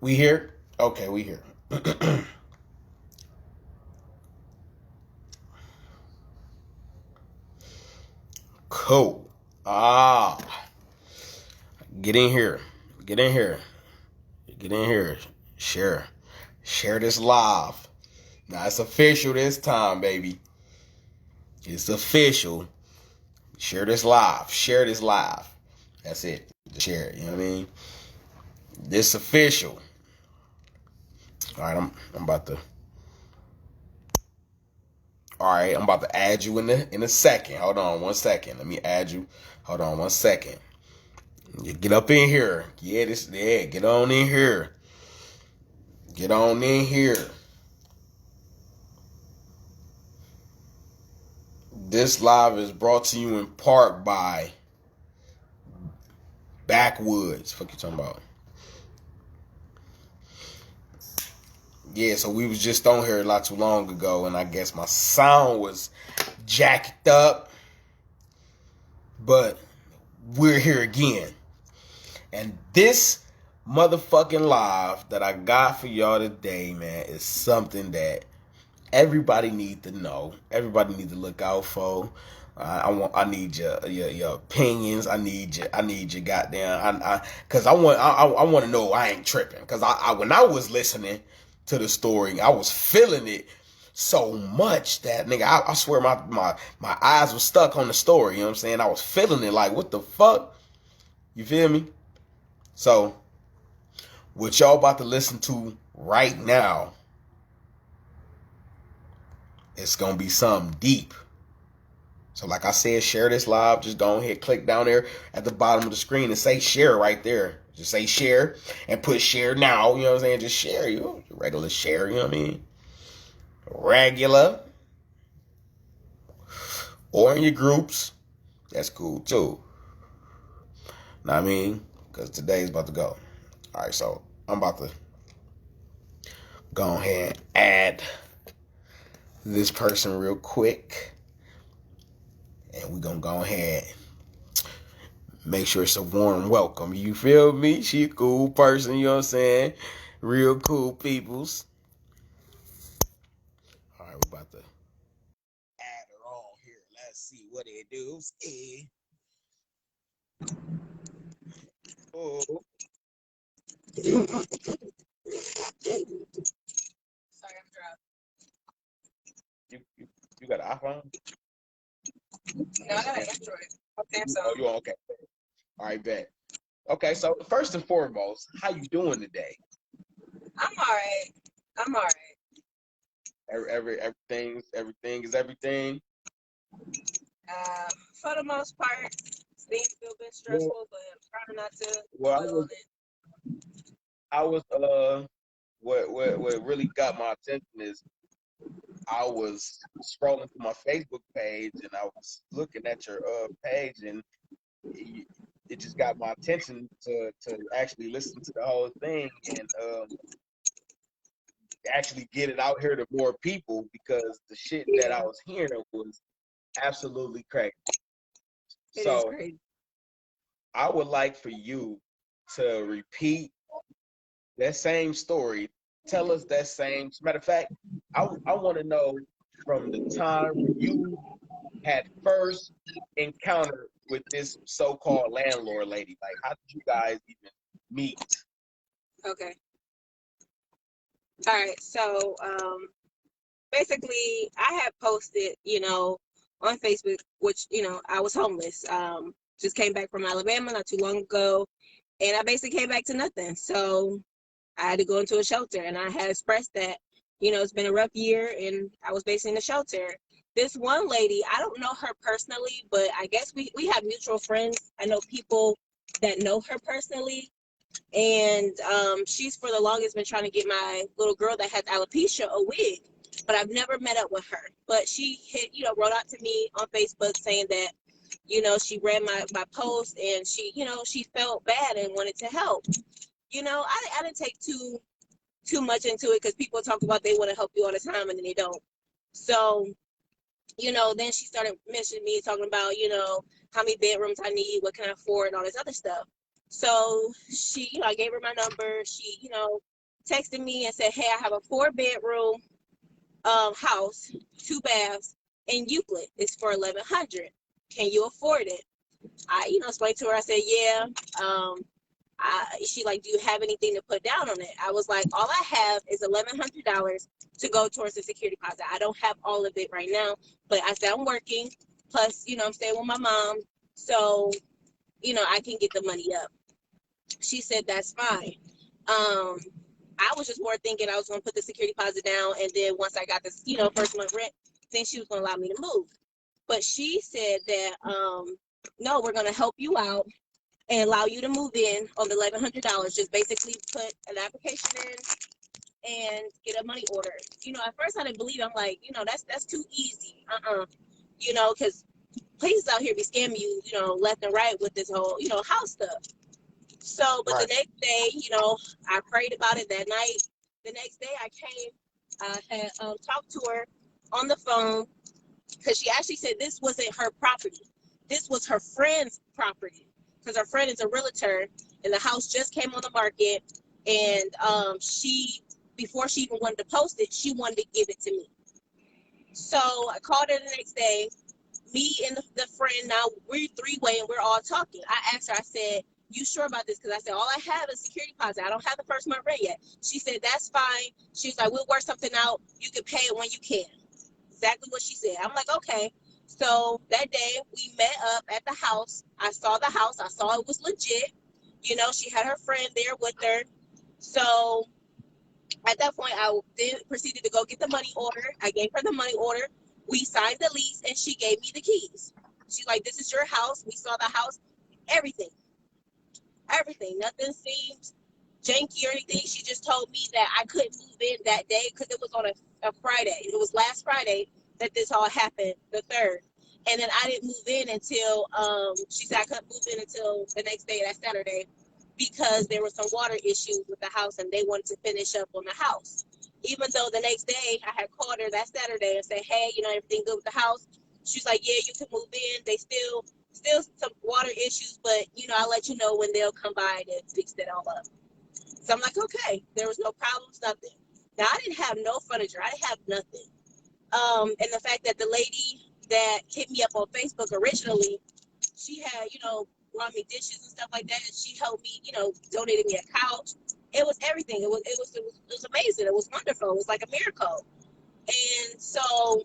We here? Okay, we here. Cool. Ah, get in here. Get in here. Get in here. Share. Share this live. Now it's official this time, baby. It's official. Share this live. Share this live. That's it. Just share it. You know what I mean? This official. All right, I'm about to. All right, I'm about to add you in a second. Hold on 1 second. Let me add you. Hold on 1 second. You get up in here. Yeah. Get on in here. Get on in here. This live is brought to you in part by Backwoods. Fuck you talking about? Yeah, so we was just on here not too long ago, and I guess my sound was jacked up, but we're here again. And this motherfucking live that I got for y'all today, man, is something that everybody need to know. Everybody need to look out for. I need your opinions. I need your goddamn. Cause I want to know I ain't tripping. Cause when I was listening to the story, I was feeling it so much that nigga, I swear my eyes were stuck on the story. You know what I'm saying? I was feeling it like, what the fuck? You feel me? So what y'all about to listen to right now, it's gonna be something deep. So like I said, share this live. Just go ahead, click down there at the bottom of the screen and say share right there. Just say share and put share now. You know what I'm saying? Just share. Regular share. You know what I mean? Regular. Or in your groups. That's cool too. Know what I mean? Because today's about to go. All right, so I'm about to go ahead and add this person real quick. And we're going to go ahead make sure it's a warm welcome. You feel me? She a cool person, you know what I'm saying? Real cool peoples. All right, we're about to add her on here. Let's see what it do. Oh. Sorry, I'm drunk. You got an iPhone? No, I got an Android. Okay, so. Oh, you on? Okay. All right, bet. Okay, so first and foremost, how you doing today? I'm all right. I'm all right. Everything is everything. For the most part, things feel a bit stressful, but I'm trying not to dwell on it. I was what really got my attention is I was scrolling through my Facebook page and I was looking at your page and it just got my attention to actually listen to the whole thing and actually get it out here to more people because the shit that I was hearing was absolutely crazy. It is crazy. I would like for you to repeat that same story. Tell us that same. Matter of fact, I want to know from the time you had first encountered with this so-called landlord lady. Like, how did you guys even meet? Okay. All right. So, basically, I had posted, on Facebook, which, I was homeless. Just came back from Alabama not too long ago, and I basically came back to nothing. So I had to go into a shelter, and I had expressed that, it's been a rough year, and I was basically in a shelter. This one lady, I don't know her personally, but I guess we have mutual friends. I know people that know her personally, and she's for the longest been trying to get my little girl that has alopecia a wig, but I've never met up with her. But she wrote out to me on Facebook saying that, she read my post and she felt bad and wanted to help. I didn't take too much into it because people talk about they want to help you all the time and then they don't. So, then she started mentioning me, talking about, how many bedrooms I need, what can I afford, and all this other stuff. So she, I gave her my number. She, texted me and said, hey, I have a 4-bedroom house, 2 baths in Euclid. It's for $1,100. Can you afford it? I, explained to her. I said, yeah. She like, do you have anything to put down on it? I was like, all I have is $1,100 to go towards the security deposit. I don't have all of it right now, but I said I'm working. Plus, I'm staying with my mom, so I can get the money up. She said that's fine. I was just more thinking I was going to put the security deposit down, and then once I got this, first month rent, then she was going to allow me to move. But she said that no, we're going to help you out and allow you to move in on the $1,100. Just basically put an application in and get a money order. At first I didn't believe it. I'm like, that's too easy. Because places out here be scamming you, left and right with this whole, house stuff. So, but right. The next day, I prayed about it that night. The next day I came, I had talked to her on the phone, because she actually said this wasn't her property. This was her friend's property, because her friend is a realtor, and the house just came on the market, and before she even wanted to post it, she wanted to give it to me. So I called her the next day. Me and the friend, now we're three-way and we're all talking. I asked her, I said, you sure about this? Because I said, all I have is security deposit. I don't have the first month rent yet. She said, that's fine. She's like, we'll work something out. You can pay it when you can. Exactly what she said. I'm like, okay. So that day we met up at the house. I saw the house. I saw it was legit. She had her friend there with her. So at that point, I then proceeded to go get the money order. I gave her the money order. We signed the lease, and she gave me the keys. She's like, this is your house. We saw the house. Everything. Nothing seemed janky or anything. She just told me that I couldn't move in that day because it was on a Friday. It was last Friday that this all happened, the 3rd. And then I didn't move in until, she said I couldn't move in until the next day, that Saturday, because there were some water issues with the house and they wanted to finish up on the house. Even though the next day I had called her that Saturday and said, hey, everything good with the house? She's like, yeah, you can move in. They still some water issues, but, I'll let you know when they'll come by to fix it all up. So I'm like, okay, there was no problems, nothing. Now, I didn't have no furniture. I didn't have nothing. And the fact that the lady that hit me up on Facebook originally, she had, brought me dishes and stuff like that. She helped me, donated me a couch. It was everything. It was amazing. It was wonderful. It was like a miracle. And so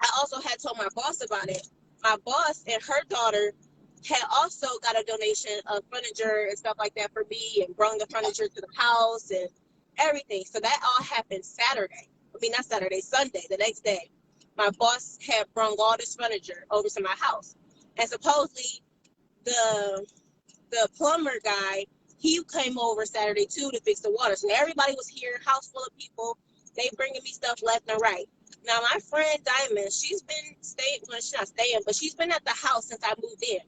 I also had told my boss about it. My boss and her daughter had also got a donation of furniture and stuff like that for me, and brought the furniture to the house and everything. So that all happened Saturday. I mean, not Saturday, Sunday, the next day. My boss had brought all this furniture over to my house. And supposedly the plumber guy, he came over Saturday too to fix the water. So everybody was here, house full of people. They bringing me stuff left and right. Now, my friend Diamond, she's been staying, well, she's not staying, but she's been at the house since I moved in.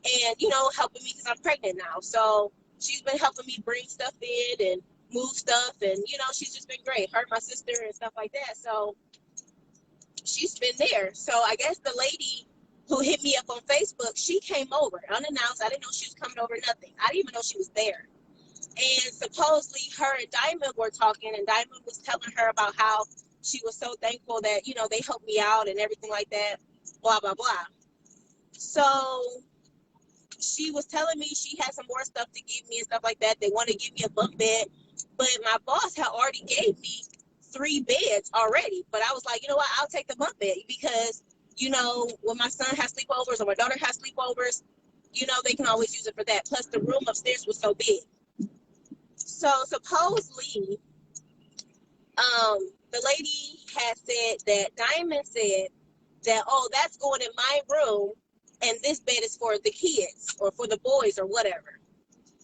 And, helping me because I'm pregnant now. So she's been helping me bring stuff in and move stuff. And, she's just been great. Her, my sister, and stuff like that. So she's been there. So I guess the lady who hit me up on Facebook, she came over unannounced. I didn't know she was coming over, nothing. I didn't even know she was there. And supposedly her and Diamond were talking, and Diamond was telling her about how she was so thankful that, they helped me out and everything like that, blah, blah, blah. So she was telling me she had some more stuff to give me and stuff like that. They wanted to give me a bunk bed, but my boss had already gave me 3 beds already. But I was like, you know what, I'll take the bunk bed because, when my son has sleepovers or my daughter has sleepovers, they can always use it for that. Plus the room upstairs was so big. So supposedly, the lady had said that Diamond said that, oh, that's going in my room and this bed is for the kids or for the boys or whatever.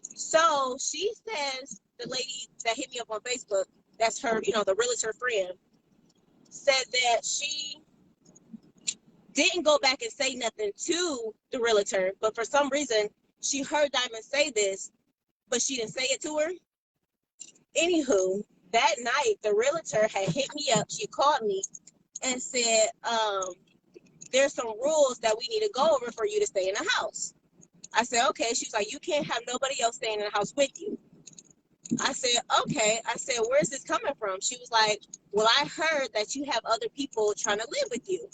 So she says, the lady that hit me up on Facebook, that's her, the realtor friend, said that she didn't go back and say nothing to the realtor, but for some reason she heard Diamond say this, but she didn't say it to her. Anywho, that night the realtor had hit me up. She called me and said, there's some rules that we need to go over for you to stay in the house. I said, okay. She's like, you can't have nobody else staying in the house with you. I said, okay. I said, where's this coming from? She was like, well, I heard that you have other people trying to live with you.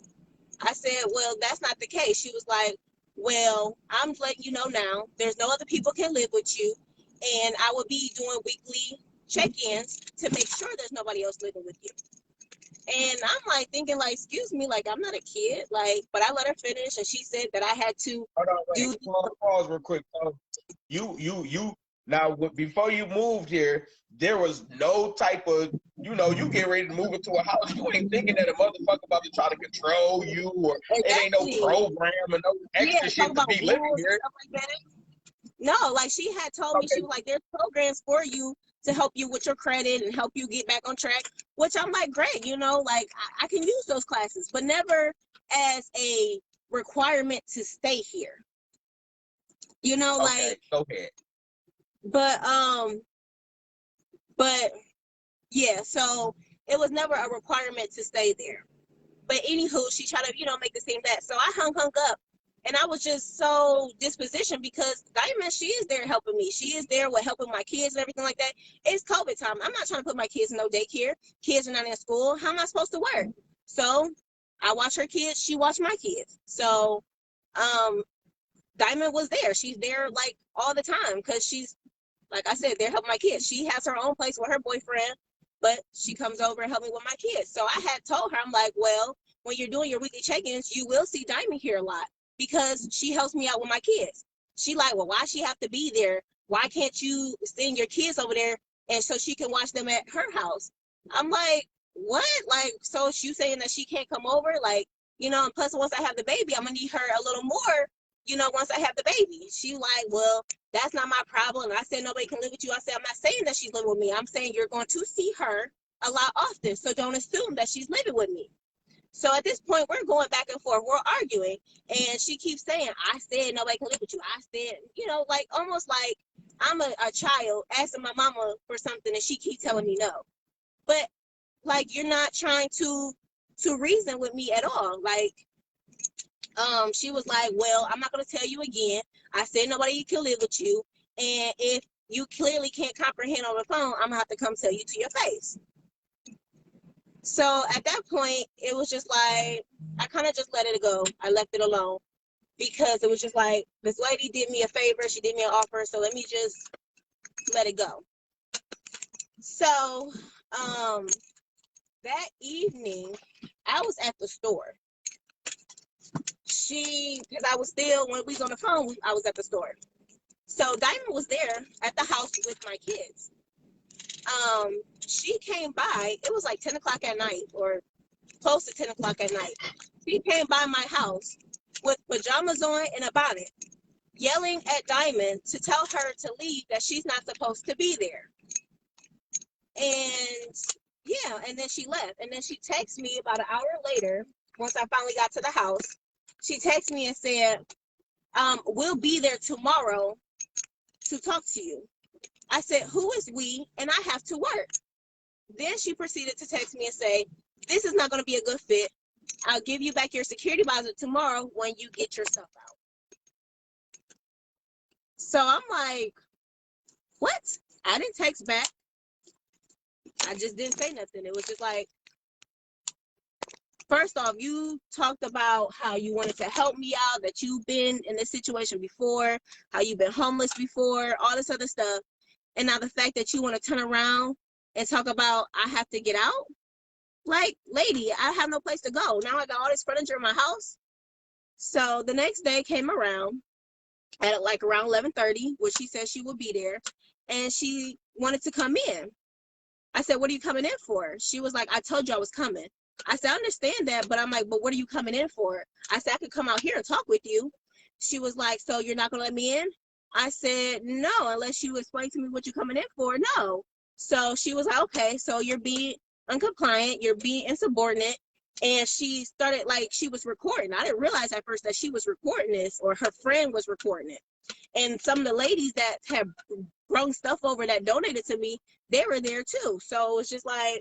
I said, well, that's not the case. She was like, well, I'm letting you know now, there's no other people can live with you. And I will be doing weekly check-ins to make sure there's nobody else living with you. And I'm like thinking, like, excuse me, like, I'm not a kid. Like, but I let her finish, and she said that I had to Hold on, wait. do. Pause real quick. You. Now, before you moved here, there was no type of, you get ready to move into a house. You ain't thinking that a motherfucker about to try to control you, or it ain't no Exactly. program and no Yeah, extra talk shit to about be rules living and here. stuff like that. No, like she had told me, she Okay. was like, there's programs for you to help you with your credit and help you get back on track, which I'm like, great, like I can use those classes, but never as a requirement to stay here. Okay, Like, go ahead. but but yeah, so it was never a requirement to stay there. But anywho, she tried to, make it seem that. So I hung up. And I was just so dispositioned because Diamond, she is there helping me. She is there with helping my kids and everything like that. It's COVID time. I'm not trying to put my kids in no daycare. Kids are not in school. How am I supposed to work? So I watch her kids. She watched my kids. So Diamond was there. She's there like all the time because she's, like I said, they're helping my kids. She has her own place with her boyfriend, but she comes over and help me with my kids. So I had told her, I'm like, well, when you're doing your weekly check-ins, you will see Diamond here a lot because she helps me out with my kids. She like, well, why she have to be there? Why can't you send your kids over there and so she can watch them at her house? I'm like, what? Like, so she saying that she can't come over? Like, and plus once I have the baby, I'm gonna need her a little more, once I have the baby. She like, well, that's not my problem. I said nobody can live with you. I said, I'm not saying that she's living with me. I'm saying you're going to see her a lot often. So don't assume that she's living with me. So at this point, we're going back and forth. We're arguing. And she keeps saying, I said nobody can live with you. I said, like almost like I'm a child asking my mama for something and she keeps telling me no. But like, you're not trying to reason with me at all. Like, she was like, well, I'm not going to tell you again. I said nobody can live with you. And if you clearly can't comprehend on the phone, I'm going to have to come tell you to your face. So at that point, it was just like, I kind of just let it go. I left it alone because it was just like, this lady did me a favor. She did me an offer. So let me just let it go. So that evening, I was at the store. Because I was still, when we was on the phone, I was at the store. So Diamond was there at the house with my kids. She came by, it was like 10 o'clock at night or close to 10 o'clock at night. She came by my house with pajamas on and a bonnet, yelling at Diamond to tell her to leave, that she's not supposed to be there. And yeah, and then she left. And then she texted me about an hour later, once I finally got to the house. She texted me and said, we'll be there tomorrow to talk to you. I said, who is we? And I have to work. Then she proceeded to text me and say, this is not going to be a good fit. I'll give you back your security deposit tomorrow when you get yourself out. So I'm like, what? I didn't text back. I just didn't say nothing. It was just like, first off, you talked about how you wanted to help me out, that you've been in this situation before, how you've been homeless before, all this other stuff. And now the fact that you want to turn around and talk about, I have to get out? Like, lady, I have no place to go. Now I got all this furniture in my house. So the next day came around at like around 11:30, which she said she would be there. And she wanted to come in. I said, what are you coming in for? She was like, I told you I was coming. I said, I understand that, but I'm like, but what are you coming in for? I said, I could come out here and talk with you. She was like, so you're not going to let me in? I said, no, unless you explain to me what you're coming in for, no. So she was like, okay, so you're being uncompliant, you're being insubordinate. And she started, like, she was recording. I didn't realize at first that she was recording this, or her friend was recording it. And some of the ladies that had brung stuff over that donated to me, they were there too. So it's just like,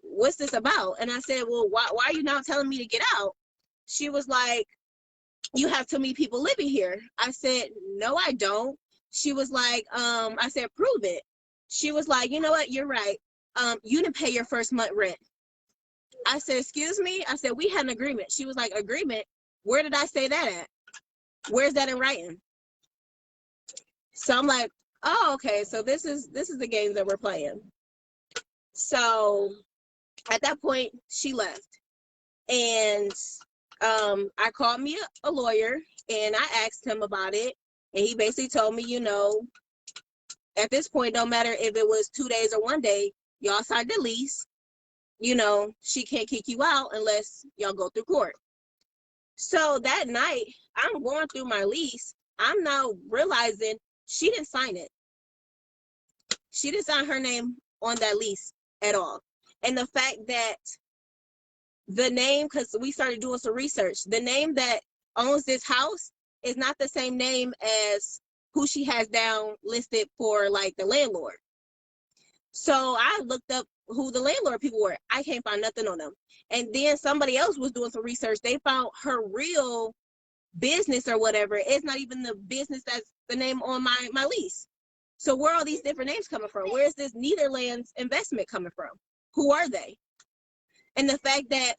what's this about? And I said, well, why are you now telling me to get out? She was like, you have too many people living here. I said, no, I don't. She was like, I said, prove it. She was like, you know what, you're right. You didn't pay your first month rent. I said, excuse me? I said, we had an agreement. She was like, agreement? Where did I say that at? Where's that in writing? So I'm like, oh, okay. So this is the game that we're playing. So at that point, she left. And I called me a lawyer and I asked him about it. And he basically told me, you know, at this point, no matter if it was 2 days or 1 day, y'all signed the lease. You know, she can't kick you out unless y'all go through court. So that night, I'm going through my lease. I'm now realizing she didn't sign it. She didn't sign her name on that lease at all. And the fact that the name, because we started doing some research, the name that owns this house is not the same name as who she has down listed for like the landlord. So I looked up who the landlord people were. I can't find nothing on them. And then somebody else was doing some research. They found her real business or whatever. It's not even the business that's the name on my lease. So where are all these different names coming from? Where's this Netherlands investment coming from? Who are they? And the fact that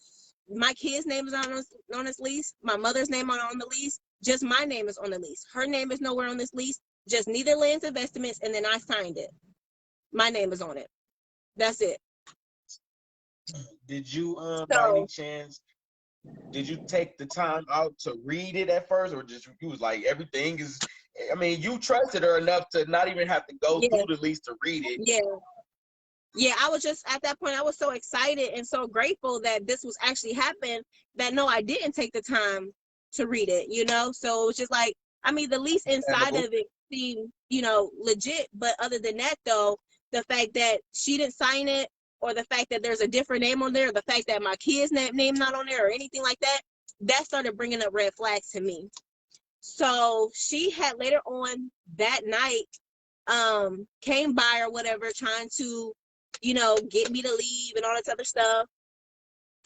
my kid's name is on this lease, my mother's name on the lease, just my name is on the lease. Her name is nowhere on this lease, just Netherlands Investments, and then I signed it. My name is on it. That's it. Did you, by any chance, did you take the time out to read it at first, or just you was like everything is? I mean, you trusted her enough to not even have to go through the lease to read it. Yeah, I was just at that point, I was so excited and so grateful that this was actually happening that no, I didn't take the time to read it, you know? So it was just like, I mean, the lease inside of it seemed, you know, legit. But other than that, though, the fact that she didn't sign it, or the fact that there's a different name on there, the fact that my kid's name not on there or anything like that, that started bringing up red flags to me. So she had later on that night came by or whatever, trying to, you know, get me to leave and all this other stuff.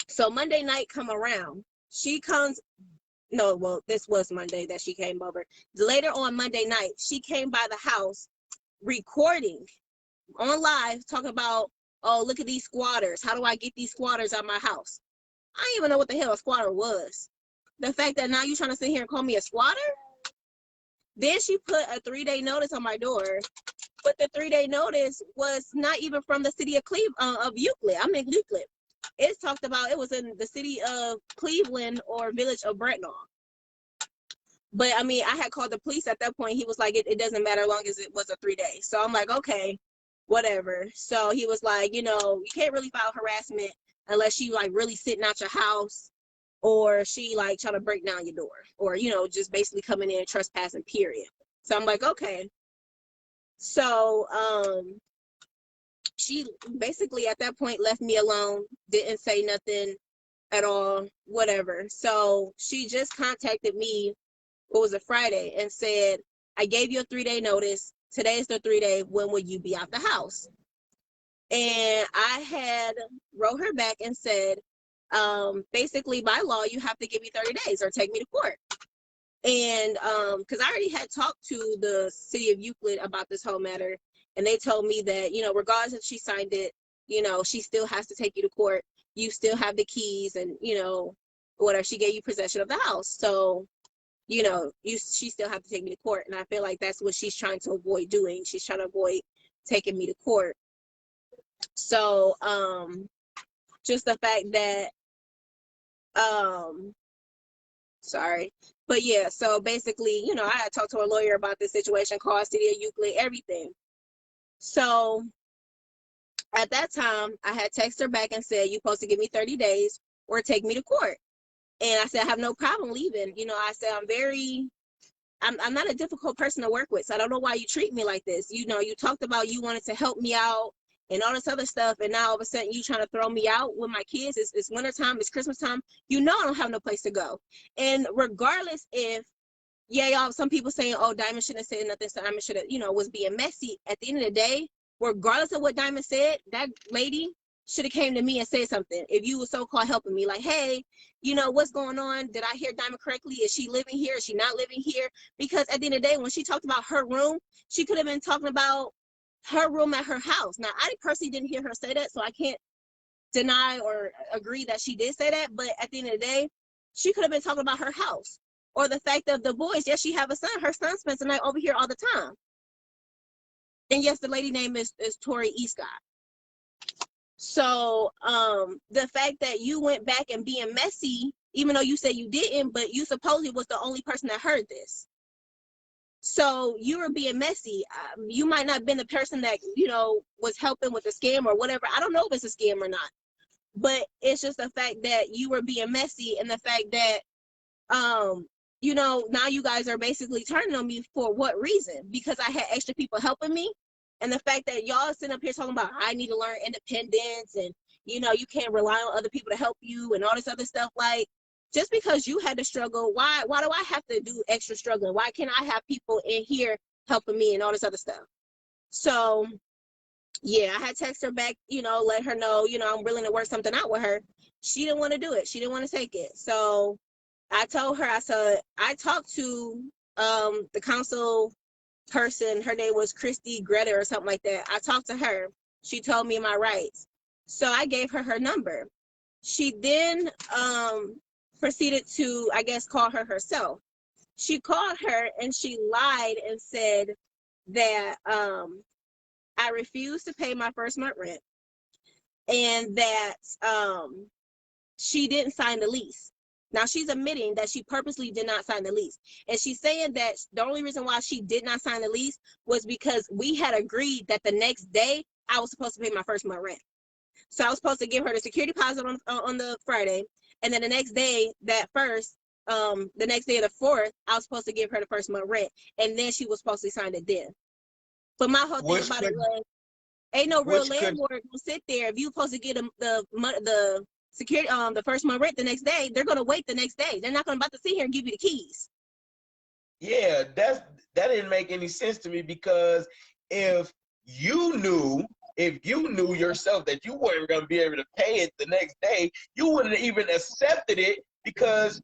So Monday night come around, she comes, no, well, this was Monday that she came over. Later on Monday night, she came by the house recording on live, talking about, oh, look at these squatters. How do I get these squatters out of my house? I didn't even know what the hell a squatter was. The fact that now you're trying to sit here and call me a squatter? Then she put a 3-day notice on my door, but the 3-day notice was not even from the city of of Euclid. I'm in Euclid. It's talked about it was in the city of Cleveland or village of Bretnall. But I mean, I had called the police at that point. He was like, it doesn't matter as long as it was a 3 day. So I'm like, okay, whatever. So he was like, you know, you can't really file harassment unless she like really sitting out your house, or she like trying to break down your door, or, you know, just basically coming in and trespassing, period. So I'm like, okay. So she basically at that point left me alone, didn't say nothing at all, whatever. So she just contacted me, it was a Friday, and said, I gave you a 3-day notice. Today's the 3-day. When will you be out the house? And I had wrote her back and said, basically by law, you have to give me 30 days or take me to court. And because I already had talked to the city of Euclid about this whole matter, and they told me that, you know, regardless if she signed it, you know, she still has to take you to court. You still have the keys, and, you know, whatever, she gave you possession of the house. So, you know, she still have to take me to court. And I feel like that's what she's trying to avoid doing. She's trying to avoid taking me to court. So just the fact that sorry, but yeah, so basically, you know, I had talked to a lawyer about this situation, called City of Euclid, everything. So at that time, I had texted her back and said, you're supposed to give me 30 days or take me to court. And I said, I have no problem leaving. You know, I said, I'm not a difficult person to work with, so I don't know why you treat me like this. You know, you talked about you wanted to help me out and all this other stuff, and now all of a sudden you trying to throw me out with my kids. It's winter time, it's Christmas time. You know I don't have no place to go. And regardless if, yeah, y'all, some people saying, oh, Diamond shouldn't have said nothing, so Diamond should have, you know, was being messy. At the end of the day, regardless of what Diamond said, that lady should have came to me and said something. If you were so-called helping me, like, hey, you know, what's going on? Did I hear Diamond correctly? Is she living here? Is she not living here? Because at the end of the day, when she talked about her room, she could have been talking about her room at her house. Now, I personally didn't hear her say that, so I can't deny or agree that she did say that. But at the end of the day, she could have been talking about her house or the fact of the boys. Yes, she have a son. Her son spends the night over here all the time. And yes, the lady name is Tori Escott. So the fact that you went back and being messy, even though you said you didn't, but you supposedly was the only person that heard this. So you were being messy. You might not have been the person that, you know, was helping with the scam or whatever. I don't know if it's a scam or not. But it's just the fact that you were being messy, and the fact that, you know, now you guys are basically turning on me for what reason? Because I had extra people helping me. And the fact that y'all sitting up here talking about I need to learn independence, and, you know, you can't rely on other people to help you and all this other stuff. Like, just because you had to struggle, why do I have to do extra struggling? Why can't I have people in here helping me and all this other stuff? So yeah, I had texted her back, you know, let her know, you know, I'm willing to work something out with her. She didn't want to do it. She didn't want to take it. So I told her, I said, I talked to the council person. Her name was Christy Greta or something like that. I talked to her. She told me my rights. So I gave her number. She then proceeded to, I guess, call her herself. She called her and she lied and said that I refused to pay my first month rent, and that she didn't sign the lease. Now she's admitting that she purposely did not sign the lease. And she's saying that the only reason why she did not sign the lease was because we had agreed that the next day I was supposed to pay my first month rent. So I was supposed to give her the security deposit on the Friday. And then the next day, the next day of the 4th, I was supposed to give her the first month rent. And then she was supposed to sign it then. But my whole thing about it was, ain't no real landlord gonna sit there. If you supposed to get the security the first month rent the next day, they're gonna wait the next day. They're not gonna about to sit here and give you the keys. Yeah, that didn't make any sense to me, because if you knew yourself that you weren't going to be able to pay it the next day, you wouldn't have even accepted it, because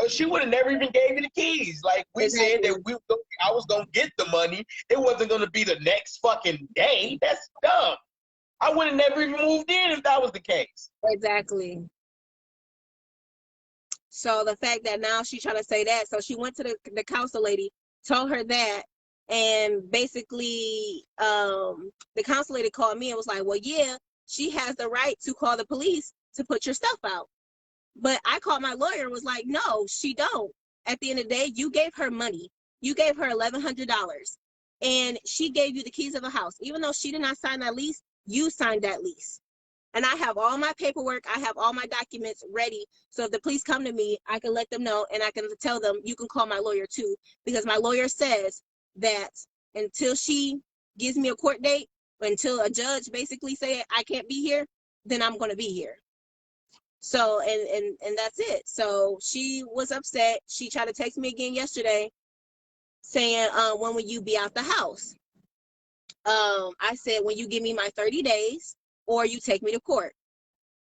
she would have never even gave you the keys. Like we said that I was going to get the money. It wasn't going to be the next fucking day. That's dumb. I would have never even moved in if that was the case. Exactly. So the fact that now she's trying to say that, so she went to the council lady, told her that, and basically the council lady called me and was like, well, yeah, she has the right to call the police to put your stuff out. But I called my lawyer and was like, no, she don't. At the end of the day, you gave her money. You gave her $1,100, and she gave you the keys of the house. Even though she did not sign that lease, you signed that lease. And I have all my paperwork, I have all my documents ready. So if the police come to me, I can let them know, and I can tell them, you can call my lawyer too. Because my lawyer says that until she gives me a court date, until a judge basically say I can't be here, then I'm going to be here. So, and that's it. So she was upset. She tried to text me again yesterday saying, when will you be out the house? I said, when you give me my 30 days or you take me to court.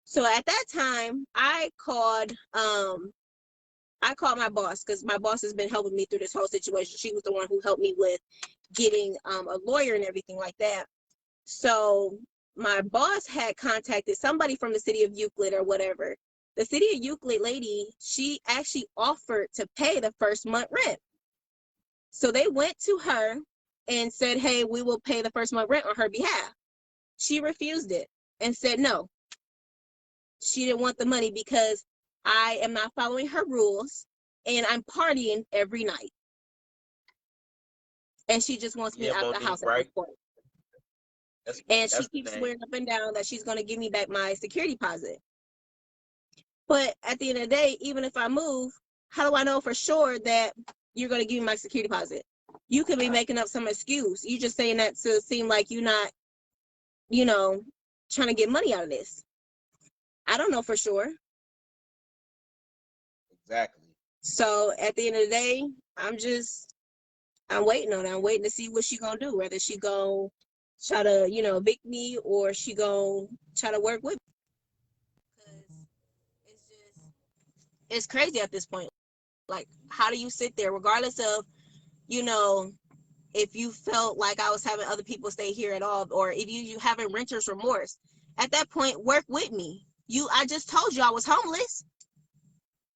So at that time, I called my boss, because my boss has been helping me through this whole situation. She was the one who helped me with getting a lawyer and everything like that. So my boss had contacted somebody from the city of Euclid or whatever. The city of Euclid lady, she actually offered to pay the first month rent. So they went to her and said, hey, we will pay the first month rent on her behalf. She refused it and said no. She didn't want the money because I am not following her rules and I'm partying every night. And she just wants me out the house at this point. And she keeps swearing up and down that she's going to give me back my security deposit. But at the end of the day, even if I move, how do I know for sure that you're going to give me my security deposit? You could be making up some excuse. You just saying that to seem like you're not, you know, trying to get money out of this. I don't know for sure. Exactly. So at the end of the day, I'm waiting on it. I'm waiting to see what she gonna do. Whether she gonna try to, you know, evict me, or she gonna try to work with me. Because it's crazy at this point. Like, how do you sit there, regardless of, you know, if you felt like I was having other people stay here at all, or if you having renter's remorse, at that point, work with me. I just told you I was homeless.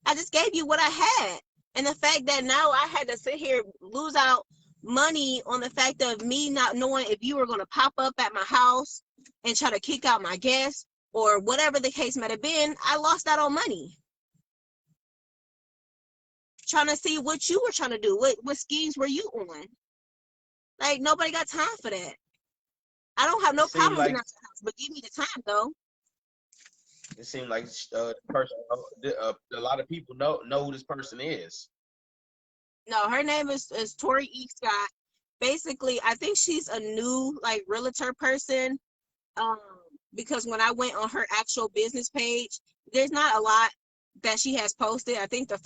I just gave you what I had. And the fact that now I had to sit here, lose out money on the fact of me not knowing if you were going to pop up at my house and try to kick out my guests or whatever the case might have been, I lost out on money. Trying to see what you were trying to do. What schemes were you on? Like, nobody got time for that. I don't have no problem like, getting out the house, but give me the time, though. it seemed like the person, a lot of people know who this person is. No, her name is Tori E. Scott. Basically, I think she's a new, like, realtor person. Um, because when I went on her actual business page, there's not a lot that she has posted. I think the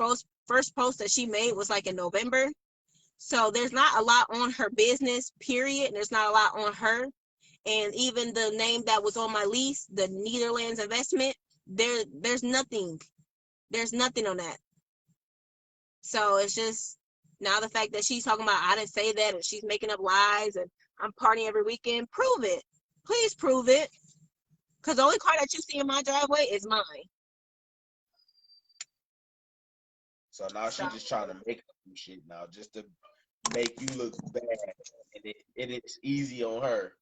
first post that she made was like in November. So there's not a lot on her business, period. There's not a lot on her. And even the name that was on my lease, the Netherlands investment, there's nothing. There's nothing on that. So it's just now the fact that she's talking about I didn't say that and she's making up lies and I'm partying every weekend. Prove it. Please prove it. Because the only car that you see in my driveway is mine. So now she's just trying to make up some shit now, just to make you look bad, and it's easy on her.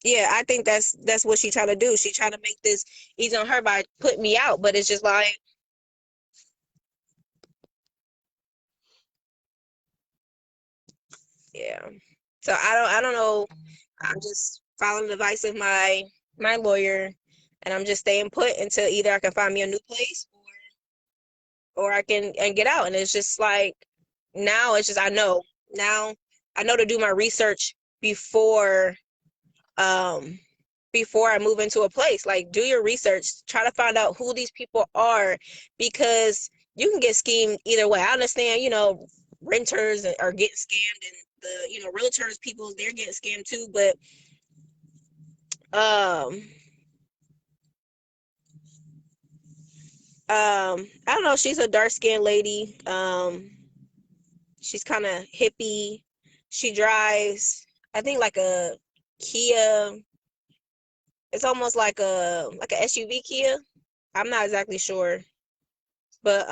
Yeah, I think that's what she trying to do. She trying to make this easy on her by putting me out, but it's just like, yeah. So I don't know. I'm just following the advice of my lawyer, and I'm just staying put until either I can find me a new place or I can and get out. And it's just like now it's just I know to do my research before before I move into a place. Like, do your research, try to find out who these people are, because you can get schemed either way. I understand, renters are getting scammed, and the realtors people, they're getting scammed too, but I don't know, she's a dark-skinned lady. She's kind of hippie. She drives, I think, like a Kia. It's almost like a SUV Kia. I'm not exactly sure. But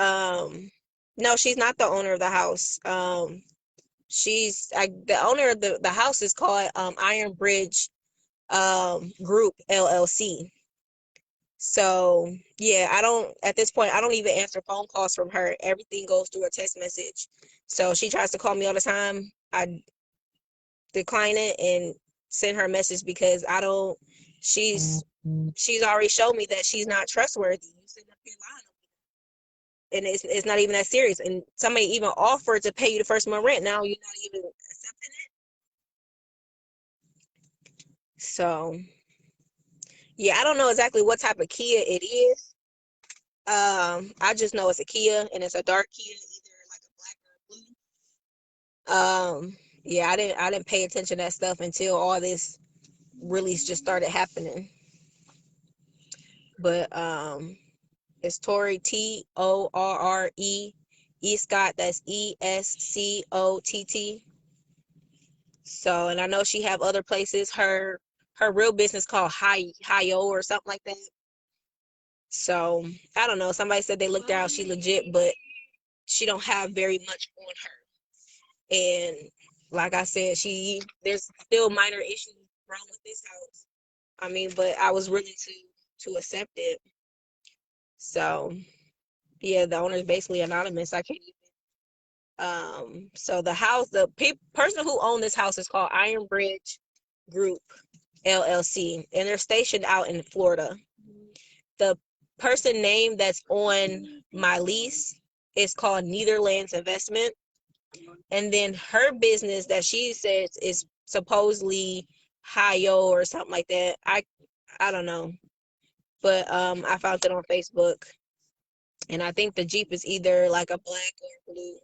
no, she's not the owner of the house. The owner of the house is called Iron Bridge Group LLC. So yeah, at this point I don't even answer phone calls from her. Everything goes through a text message. So she tries to call me all the time. I decline it and send her a message because I don't she's already showed me that she's not trustworthy. You sitting up here lying, and it's not even that serious. And somebody even offered to pay you the first month rent. Now you're not even accepting it. So yeah, I don't know exactly what type of Kia it is. I just know it's a Kia and it's a dark Kia, either like a black or a blue. Yeah, I didn't pay attention to that stuff until all this really just started happening. But it's Tori Torre E Scott. That's ESCOTT. So, and I know she have other places. Her real business called Hio or something like that. So I don't know. Somebody said they looked her out. She legit, but she don't have very much on her. And like I said, there's still minor issues wrong with this house. I mean, but I was willing to accept it. So yeah, the owner is basically anonymous. I can't even. So the house, person who owned this house is called Iron Bridge Group LLC, and they're stationed out in Florida. The person name that's on my lease is called Netherlands Investment, and then her business that she says is supposedly Hio or something like that. I don't know, but I found it on Facebook, and I think the Jeep is either like a black or blue.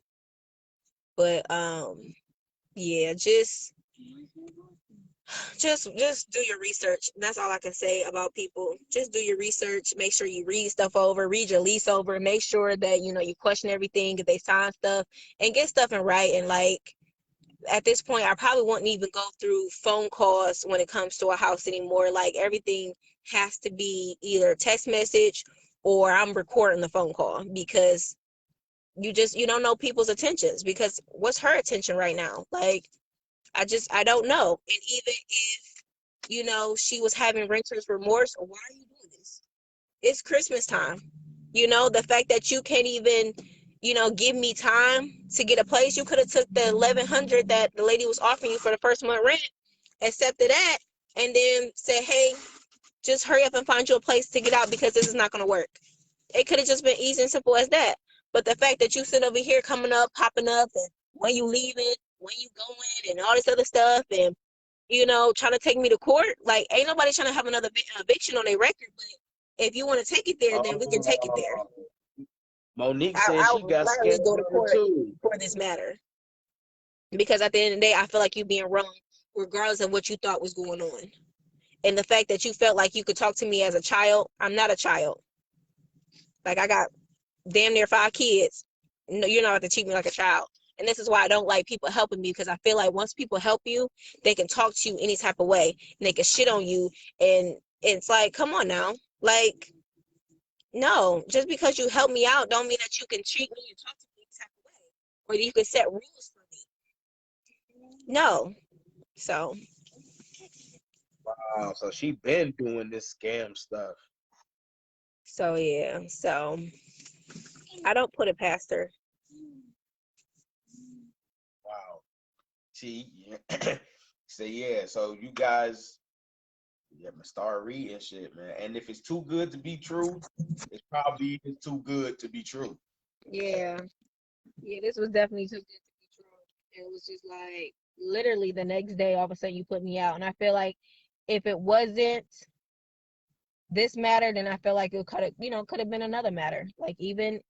But yeah, just do your research. That's all I can say about people. Just do your research. Make sure you read stuff over, read your lease over, make sure that you question everything if they sign stuff, and get stuff in writing. Like, at this point, I probably won't even go through phone calls when it comes to a house anymore. Like everything has to be either a text message or I'm recording the phone call, because you don't know people's attentions, because what's her attention right now? Like I don't know. And even if she was having renter's remorse, why are you doing this? It's Christmas time. The fact that you can't even give me time to get a place. You could have took the 1,100 that the lady was offering you for the first month rent, accepted that, and then said, hey, just hurry up and find you a place to get out, because this is not going to work. It could have just been easy and simple as that. But the fact that you sit over here coming up, popping up, and when you leaving, when you going, and all this other stuff, and trying to take me to court, like ain't nobody trying to have another eviction on their record. But if you want to take it there, then we can take it there. Monique saying I she would got gladly scammed go to court too. for this matter, because at the end of the day, I feel like you being wrong, regardless of what you thought was going on. And the fact that you felt like you could talk to me as a child, I'm not a child. Like I got damn near 5 kids. No, you're not going to treat me like a child. And this is why I don't like people helping me, because I feel like once people help you, they can talk to you any type of way, and they can shit on you. And it's like, come on now. Like, no, just because you help me out don't mean that you can treat me and talk to me any type of way, or that you can set rules for me. No. So, Wow, so she been doing this scam stuff. yeah. So, I don't put it past her. Wow. See, so yeah, so you guys, start reading shit, man. And if it's too good to be true, it's probably even too good to be true. Yeah. Yeah, this was definitely too good to be true. It was just like literally the next day, all of a sudden you put me out. And I feel like if it wasn't this matter, then I feel like it could have been another matter. Like even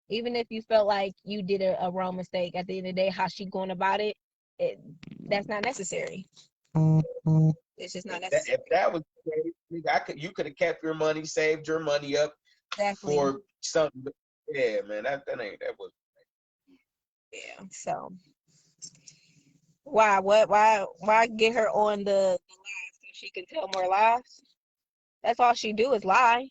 if you felt like you did a wrong mistake, at the end of the day, how she going about that's not necessary. It's just not necessary. If that was the case, you could have kept your money, saved your money up Exactly. for something. Yeah, man, that was. Yeah. So why get her on the live so she can tell more lies? That's all she do is lie.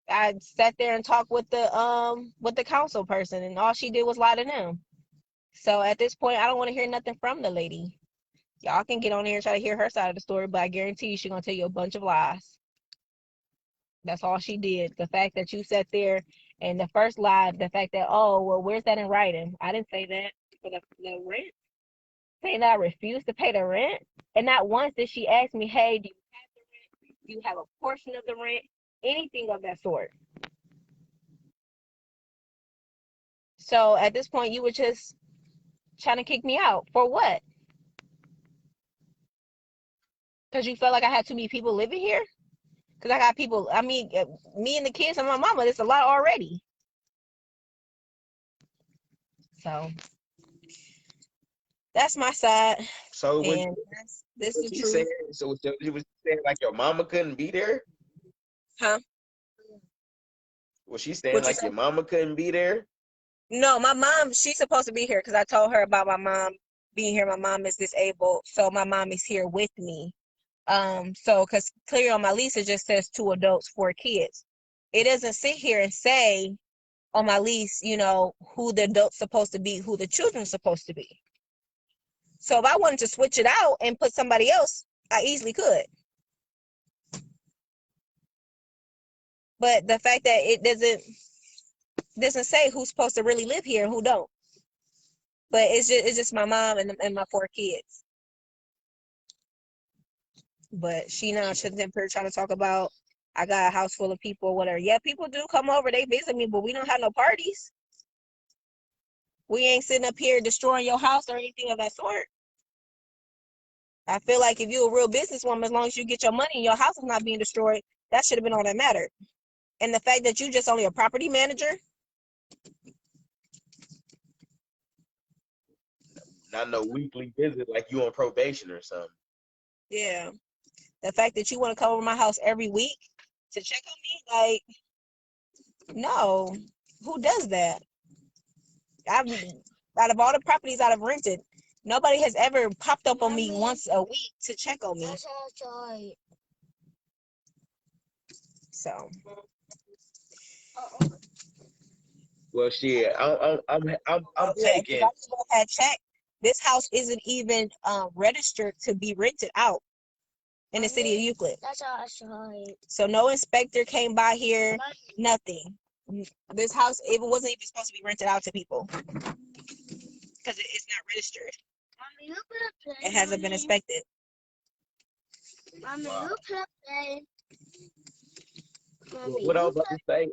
I sat there and talked with the council person, and all she did was lie to them. So at this point, I don't want to hear nothing from the lady. Y'all can get on here and try to hear her side of the story, but I guarantee you she's gonna tell you a bunch of lies. That's all she did. The fact that you sat there and the first lie, the fact that, oh, well, where's that in writing? I didn't say that for the rent. Saying that I refused to pay the rent. And not once did she ask me, hey, do you have the rent? Do you have a portion of the rent? Anything of that sort. So at this point, you were just trying to kick me out. For what? Because you felt like I had too many people living here? Because I got people, I mean, me and the kids and my mama, it's a lot already. So that's my side. So was, And this is the she truth. saying? So she was saying like your mama couldn't be there? Huh? Was she saying What you like say? your mama couldn't be there? No, my mom, she's supposed to be here because I told her about my mom being here. My mom is disabled, so my mom is here with me. So because clear on my lease it just says 2 adults, 4 kids. It doesn't sit here and say on my lease, who the adult's supposed to be, who the children's supposed to be. So if I wanted to switch it out and put somebody else, I easily could. But the fact that it doesn't say who's supposed to really live here and who don't. But it's just my mom and my 4 kids. But she now should up here trying to talk about I got a house full of people or whatever. Yeah, people do come over, they visit me, but we don't have no parties. We ain't sitting up here destroying your house or anything of that sort. I feel like if you're a real businesswoman, as long as you get your money and your house is not being destroyed, that should have been all that mattered. And the fact that you just only a property manager. Not no weekly visit like you on probation or something. Yeah. The fact that you want to come over my house every week to check on me, like, no. Who does that? Out of all the properties I've rented, Nobody has ever popped up on me once a week to check on me. So. Well, shit, I'm Oh, yeah, because taking. I just had checked. This house isn't even registered to be rented out in the city of Euclid. So no inspector came by here, nothing. This house, it wasn't even supposed to be rented out to people because it's not registered. It hasn't been inspected. Wow. What I was about to say,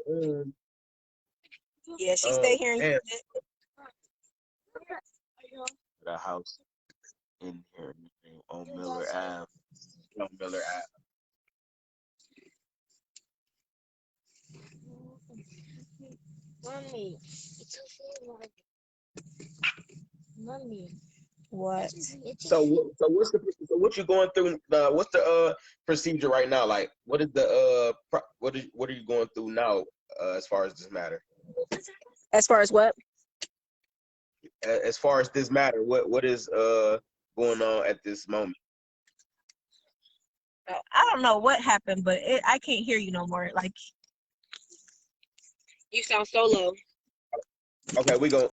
Yeah, she stay here in and Euclid. the house in here on Miller Ave. On Miller Ave. What? So what you going through? What's the procedure right now? Like, what is the what are you going through now as far as this matter? As far as what? As far as this matter, what is going on at this moment? I don't know what happened, but I can't hear you no more. Like, you sound so low. Okay, we go.